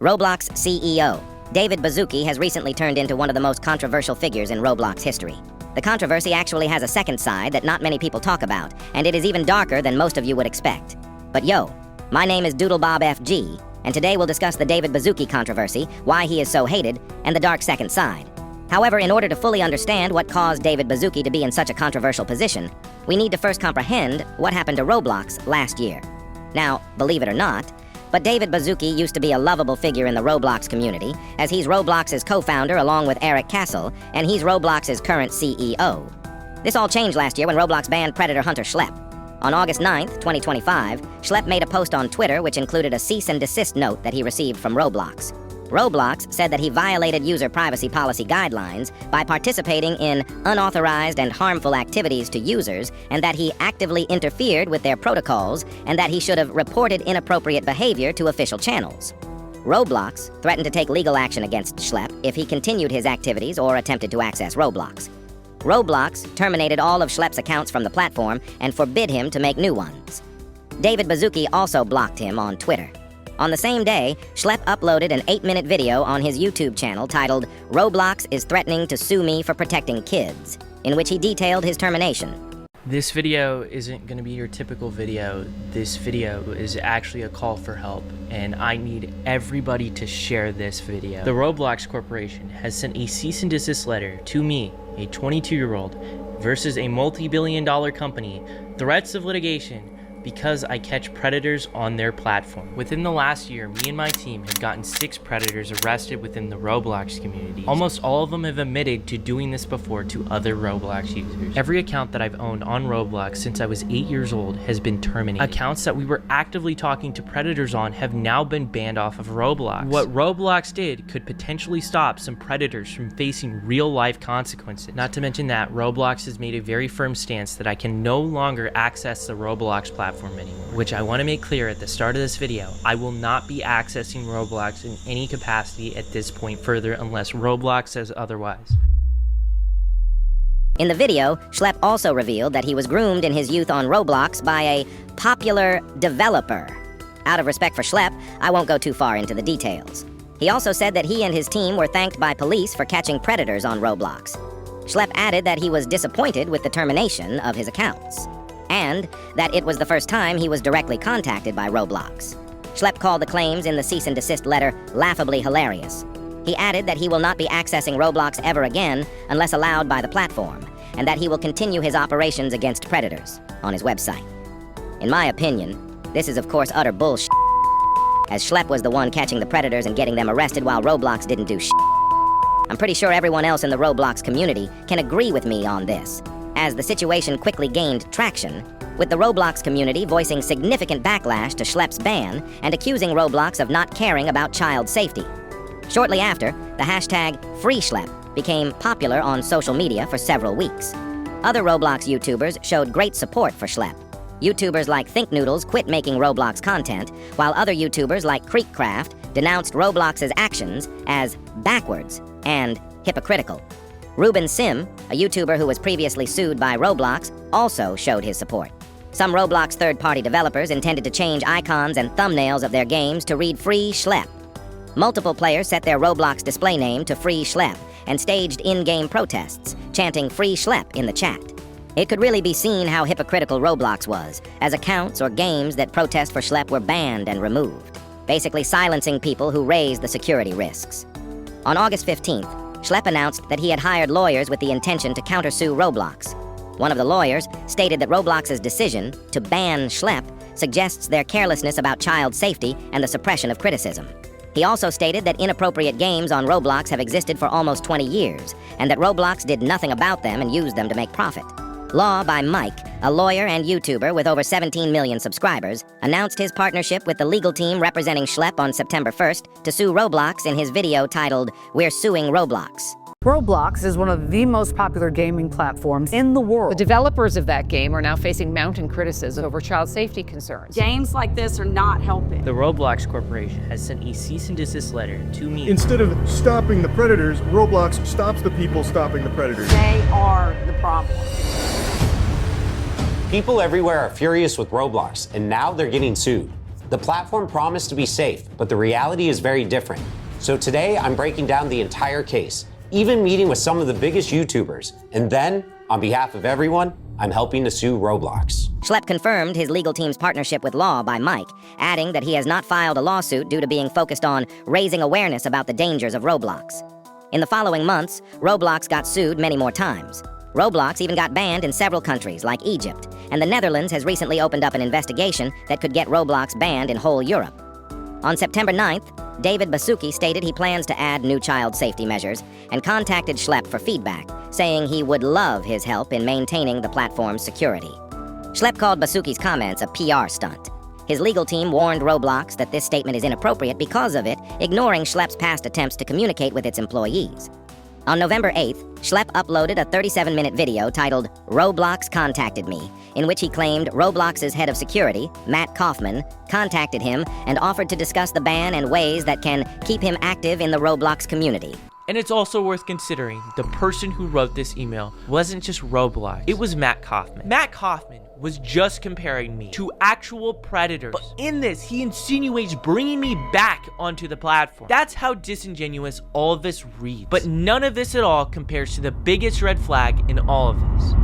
Roblox CEO David Baszucki has recently turned into one of the most controversial figures in Roblox history. The controversy actually has a second side that not many people talk about, and it is even darker than most of you would expect. But yo, my name is DoodleBobFG, and today we'll discuss the David Baszucki controversy, why he is so hated, and the dark second side. However, in order to fully understand what caused David Baszucki to be in such a controversial position, we need to first comprehend what happened to Roblox last year. Now, believe it or not, but David Baszucki used to be a lovable figure in the Roblox community, as he's Roblox's co-founder along with Eric Castle, and he's Roblox's current CEO. This all changed last year when Roblox banned predator hunter Schlep. On August 9th, 2025, Schlep made a post on Twitter which included a cease and desist note that he received from Roblox. Roblox said that he violated user privacy policy guidelines by participating in unauthorized and harmful activities to users, and that he actively interfered with their protocols, and that he should have reported inappropriate behavior to official channels. Roblox threatened to take legal action against Schlep if he continued his activities or attempted to access Roblox. Roblox terminated all of Schlep's accounts from the platform and forbid him to make new ones. David Baszucki also blocked him on Twitter. On the same day, Schlep uploaded an 8-minute video on his YouTube channel titled "Roblox is threatening to sue me for protecting kids," in which he detailed his termination. This video isn't going to be your typical video. This video is actually a call for help, and I need everybody to share this video. The Roblox Corporation has sent a cease and desist letter to me, a 22-year-old, versus a multi-billion-dollar company, threats of litigation, because I catch predators on their platform. Within the last year, me and my team have gotten 6 predators arrested within the Roblox community. Almost all of them have admitted to doing this before to other Roblox users. Every account that I've owned on Roblox since I was 8 years old has been terminated. Accounts that we were actively talking to predators on have now been banned off of Roblox. What Roblox did could potentially stop some predators from facing real-life consequences. Not to mention that Roblox has made a very firm stance that I can no longer access the Roblox platform anymore, which I want to make clear at the start of this video. I will not be accessing Roblox in any capacity at this point further unless Roblox says otherwise. In the video, Schlep also revealed that he was groomed in his youth on Roblox by a popular developer. Out of respect for Schlep, I won't go too far into the details. He also said that he and his team were thanked by police for catching predators on Roblox. Schlep added that he was disappointed with the termination of his accounts, and that it was the first time he was directly contacted by Roblox. Schlep called the claims in the cease and desist letter laughably hilarious. He added that he will not be accessing Roblox ever again unless allowed by the platform, and that he will continue his operations against predators on his website. In my opinion, this is of course utter bullshit, as Schlep was the one catching the predators and getting them arrested while Roblox didn't do shit. I'm pretty sure everyone else in the Roblox community can agree with me on this, as the situation quickly gained traction, with the Roblox community voicing significant backlash to Schlep's ban and accusing Roblox of not caring about child safety. Shortly after, the hashtag #FreeSchlep became popular on social media for several weeks. Other Roblox YouTubers showed great support for Schlep. YouTubers like Think Noodles quit making Roblox content, while other YouTubers like Creekcraft denounced Roblox's actions as backwards and hypocritical. Ruben Sim, a YouTuber who was previously sued by Roblox, also showed his support. Some Roblox third-party developers intended to change icons and thumbnails of their games to read "Free Schlep." Multiple players set their Roblox display name to "Free Schlep" and staged in-game protests, chanting "Free Schlep" in the chat. It could really be seen how hypocritical Roblox was, as accounts or games that protest for Schlep were banned and removed, basically silencing people who raised the security risks. On August 15th, Schlep announced that he had hired lawyers with the intention to countersue Roblox. One of the lawyers stated that Roblox's decision to ban Schlep suggests their carelessness about child safety and the suppression of criticism. He also stated that inappropriate games on Roblox have existed for almost 20 years, and that Roblox did nothing about them and used them to make profit. Law by Mike, a lawyer and YouTuber with over 17 million subscribers, announced his partnership with the legal team representing Schlep on September 1st to sue Roblox in his video titled "We're Suing Roblox." Roblox is one of the most popular gaming platforms in the world. The developers of that game are now facing mounting criticism over child safety concerns. Games like this are not helping. The Roblox Corporation has sent a cease and desist letter to me. Instead of stopping the predators, Roblox stops the people stopping the predators. They are the problem. People everywhere are furious with Roblox, and now they're getting sued. The platform promised to be safe, but the reality is very different. So today, I'm breaking down the entire case, even meeting with some of the biggest YouTubers. And then, on behalf of everyone, I'm helping to sue Roblox. Schlep confirmed his legal team's partnership with Law by Mike, adding that he has not filed a lawsuit due to being focused on raising awareness about the dangers of Roblox. In the following months, Roblox got sued many more times. Roblox even got banned in several countries, like Egypt, and the Netherlands has recently opened up an investigation that could get Roblox banned in whole Europe. On September 9th, David Baszucki stated he plans to add new child safety measures and contacted Schlep for feedback, saying he would love his help in maintaining the platform's security. Schlep called Baszucki's comments a PR stunt. His legal team warned Roblox that this statement is inappropriate because of it, ignoring Schlep's past attempts to communicate with its employees. On November 8th, Schlep uploaded a 37-minute video titled "Roblox Contacted Me," in which he claimed Roblox's head of security, Matt Kaufman, contacted him and offered to discuss the ban and ways that can keep him active in the Roblox community. And it's also worth considering the person who wrote this email wasn't just Roblox, it was Matt Kaufman. Matt Kaufman was just comparing me to actual predators. But in this, he insinuates bringing me back onto the platform. That's how disingenuous all of this reads. But none of this at all compares to the biggest red flag in all of this.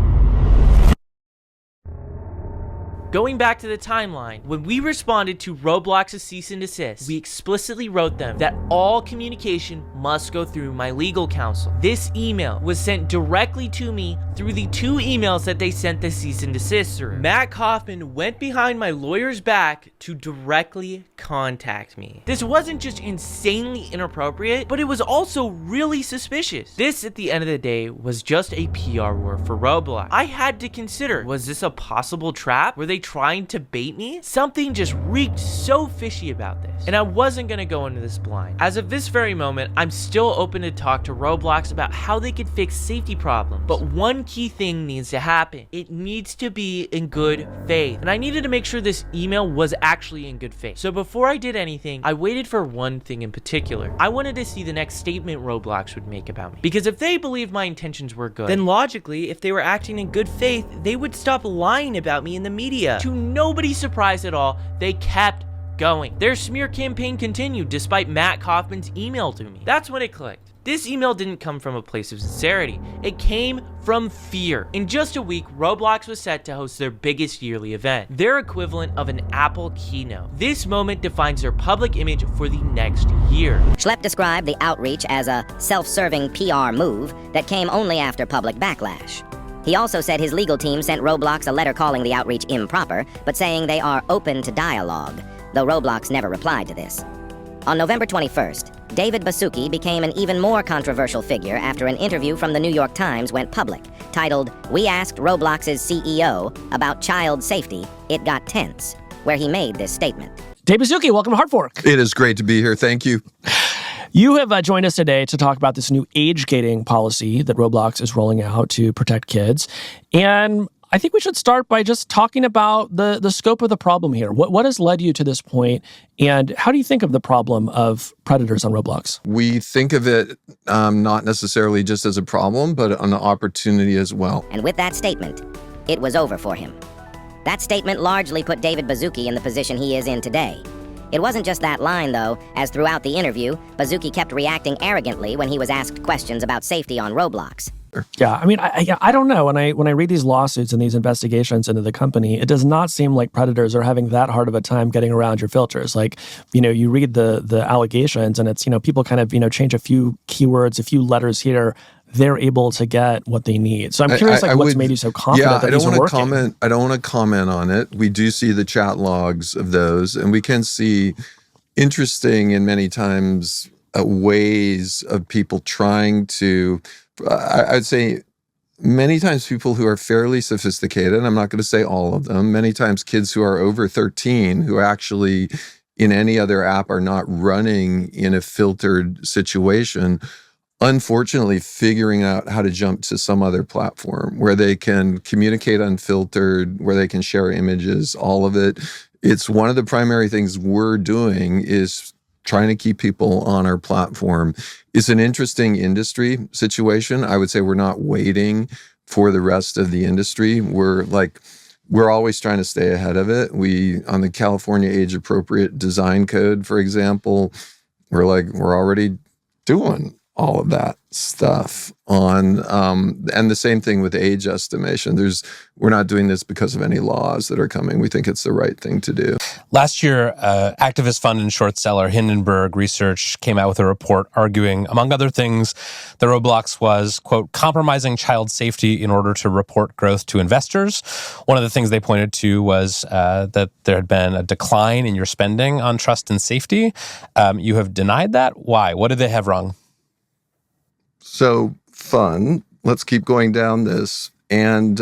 Going back to the timeline, when we responded to Roblox's cease and desist, we explicitly wrote them that all communication must go through my legal counsel. This email was sent directly to me through the 2 emails that they sent the cease and desist through. Matt Kaufman went behind my lawyer's back to directly contact me. This wasn't just insanely inappropriate, but it was also really suspicious. This, at the end of the day, was just a PR war for Roblox. I had to consider, was this a possible trap? Were they trying to bait me? Something just reeked so fishy about this, and I wasn't gonna go into this blind. As of this very moment, I'm still open to talk to Roblox about how they could fix safety problems, but one key thing needs to happen. It needs to be in good faith, and I needed to make sure this email was actually in good faith. So before I did anything, I waited for one thing in particular. I wanted to see the next statement Roblox would make about me, because if they believed my intentions were good, then logically, if they were acting in good faith, they would stop lying about me in the media. To nobody's surprise at all, they kept going. Their smear campaign continued despite Matt Kaufman's email to me. That's when it clicked. This email didn't come from a place of sincerity. It came from fear. In just a week, Roblox was set to host their biggest yearly event, their equivalent of an Apple keynote. This moment defines their public image for the next year. Schlep described the outreach as a self-serving PR move that came only after public backlash. He also said his legal team sent Roblox a letter calling the outreach improper, but saying they are open to dialogue, though Roblox never replied to this. On November 21st, David Baszucki became an even more controversial figure after an interview from the New York Times went public, titled "We Asked Roblox's CEO About Child Safety, It Got Tense," where he made this statement. David Baszucki, welcome to Hard Fork. It is great to be here. Thank you. You have joined us today to talk about this new age gating policy that Roblox is rolling out to protect kids. And I think we should start by just talking about the scope of the problem here. What has led you to this point, and how do you think of the problem of predators on Roblox? We think of it not necessarily just as a problem, but an opportunity as well. And with that statement, it was over for him. That statement largely put David Baszucki in the position he is in today. It wasn't just that line, though, as throughout the interview, Baszucki kept reacting arrogantly when he was asked questions about safety on Roblox. Yeah, I mean, I don't know. When I read these lawsuits and these investigations into the company, it does not seem like predators are having that hard of a time getting around your filters. Like, you read the allegations, and it's, people kind of, change a few keywords, a few letters here. They're able to get what they need. So I'm curious, what's made you so confident that these are working? I don't want to comment on it. We do see the chat logs of those, and we can see interesting and many times ways of people trying to, I'd say many times people who are fairly sophisticated, I'm not going to say all of them, many times kids who are over 13 who actually in any other app are not running in a filtered situation, unfortunately figuring out how to jump to some other platform where they can communicate unfiltered, where they can share images, all of it. It's one of the primary things we're doing is trying to keep people on our platform. It's an interesting industry situation. I would say we're not waiting for the rest of the industry. We're like we're always trying to stay ahead of it. We, on the California age appropriate design code, for example, we're already doing all of that stuff on, and the same thing with age estimation. We're not doing this because of any laws that are coming. We think it's the right thing to do. Last year, activist fund and short seller Hindenburg Research came out with a report arguing, among other things, that Roblox was, quote, compromising child safety in order to report growth to investors. One of the things they pointed to was that there had been a decline in your spending on trust and safety. You have denied that. Why? What did they have wrong? So fun. Let's keep going down this. And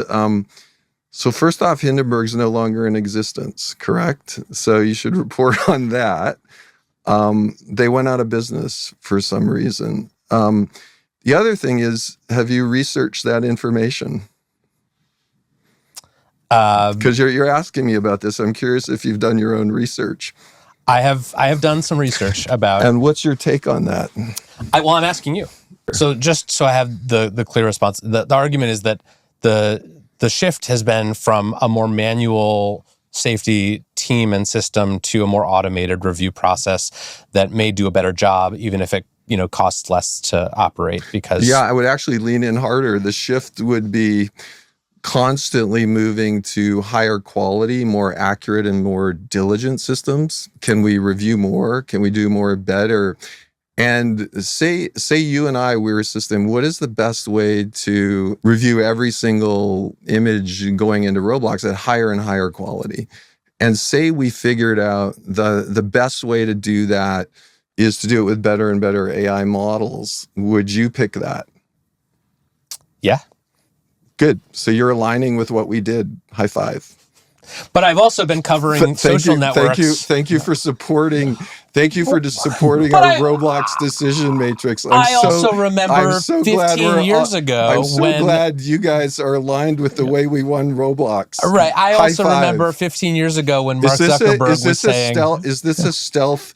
so first off, Hindenburg's no longer in existence, correct? So you should report on that. They went out of business for some reason. The other thing is, have you researched that information? Because you're asking me about this. I'm curious if you've done your own research. I have done some research about. And what's your take on that? I'm asking you. So just so I have the clear response, the argument is that the shift has been from a more manual safety team and system to a more automated review process that may do a better job, even if it costs less to operate. Because I would actually lean in harder. The shift would be constantly moving to higher quality, more accurate, and more diligent systems. Can we review more? Can we do more better? And say you and I, we're a system, what is the best way to review every single image going into Roblox at higher and higher quality? And say we figured out the best way to do that is to do it with better and better AI models. Would you pick that? Yeah. Good. So you're aligning with what we did. High five. But I've also been covering social networks. Thank you for supporting. Thank you for supporting our Roblox decision matrix. I also remember 15 years ago. I'm so glad you guys are aligned with the way we won Roblox. Right. I also remember 15 years ago when Mark Zuckerberg was saying, "Is this a stealth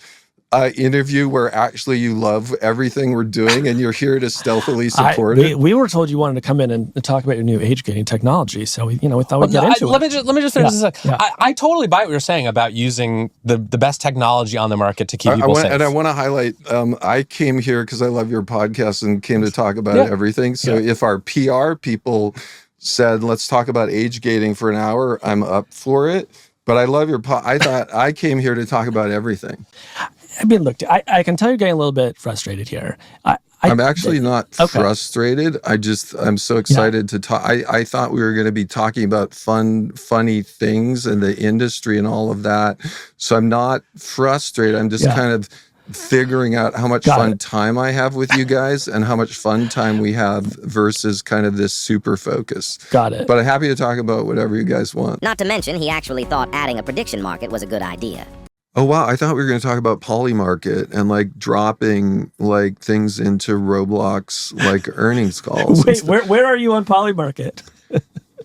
interview where actually you love everything we're doing and you're here to stealthily support it?" We were told you wanted to come in and talk about your new age gating technology, so we thought we'd get into it. Let me just finish this. I totally buy what you're saying about using the best technology on the market to keep people safe. And I want to highlight, I came here because I love your podcast and came to talk about everything. So if our PR people said, let's talk about age gating for an hour, I'm up for it. But I love your I thought I came here to talk about everything. I mean, look, I can tell you're getting a little bit frustrated here. I'm actually not frustrated. I'm so excited to talk. I thought we were going to be talking about funny things in the industry and all of that. So I'm not frustrated. I'm just kind of figuring out how much fun time I have with you guys and how much fun time we have versus kind of this super focus. Got it. But I'm happy to talk about whatever you guys want. Not to mention, he actually thought adding a prediction market was a good idea. Oh, wow. I thought we were going to talk about Polymarket and dropping things into Roblox earnings calls. Wait, where are you on Polymarket?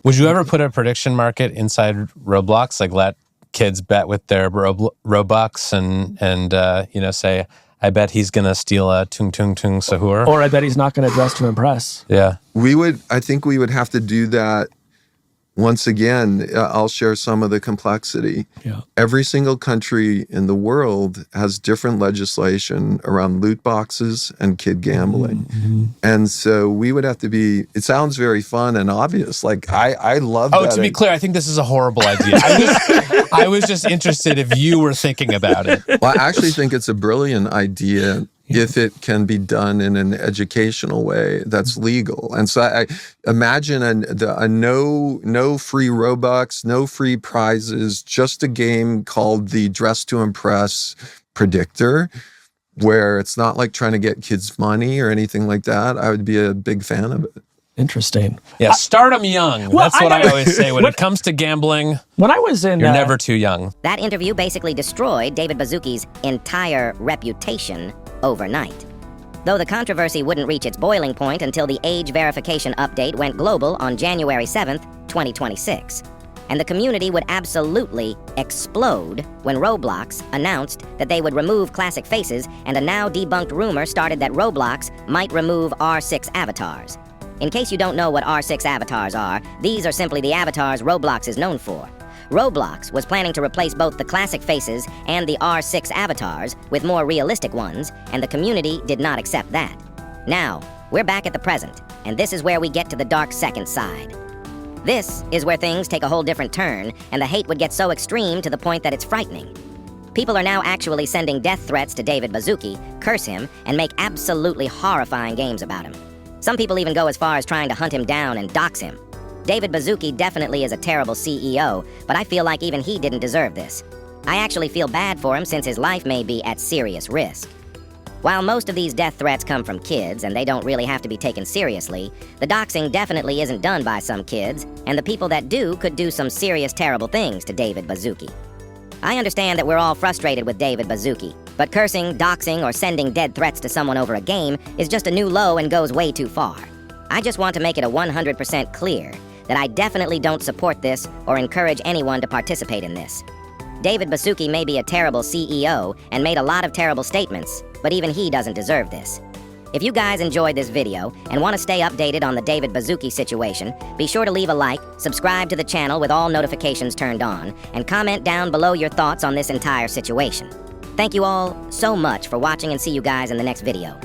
Would you ever put a prediction market inside Roblox? Let kids bet with their Robux and say, I bet he's going to steal a tung tung tung sahur. Or I bet he's not going to dress to impress. Yeah. I think we would have to do that. Once again, I'll share some of the complexity. Yeah. Every single country in the world has different legislation around loot boxes and kid gambling. Mm-hmm. And so we would have to be, it sounds very fun and obvious. I love that. Oh, to be clear, I think this is a horrible idea. I was just interested if you were thinking about it. Well, I actually think it's a brilliant idea if it can be done in an educational way that's legal. And so I imagine a no free Robux, no free prizes, just a game called the Dress to Impress Predictor, where it's not like trying to get kids money or anything like that. I would be a big fan of it. Interesting. Yeah, start them young. That's what I always say. When it comes to gambling, when I was in, you're never too young. That interview basically destroyed David Baszucki's entire reputation overnight. Though the controversy wouldn't reach its boiling point until the age verification update went global on January 7th, 2026. And the community would absolutely explode when Roblox announced that they would remove classic faces, and a now debunked rumor started that Roblox might remove R6 avatars. In case you don't know what R6 avatars are, these are simply the avatars Roblox is known for. Roblox was planning to replace both the classic faces and the R6 avatars with more realistic ones, and the community did not accept that. Now, we're back at the present, and this is where we get to the dark second side. This is where things take a whole different turn, and the hate would get so extreme to the point that it's frightening. People are now actually sending death threats to David Baszucki, curse him, and make absolutely horrifying games about him. Some people even go as far as trying to hunt him down and dox him. David Baszucki definitely is a terrible CEO, but I feel like even he didn't deserve this. I actually feel bad for him since his life may be at serious risk. While most of these death threats come from kids and they don't really have to be taken seriously, the doxing definitely isn't done by some kids, and the people that do could do some serious terrible things to David Baszucki. I understand that we're all frustrated with David Baszucki, but cursing, doxing, or sending dead threats to someone over a game is just a new low and goes way too far. I just want to make it 100% clear that I definitely don't support this or encourage anyone to participate in this. David Baszucki may be a terrible CEO and made a lot of terrible statements, but even he doesn't deserve this. If you guys enjoyed this video and want to stay updated on the David Baszucki situation, be sure to leave a like, subscribe to the channel with all notifications turned on, and comment down below your thoughts on this entire situation. Thank you all so much for watching, and see you guys in the next video.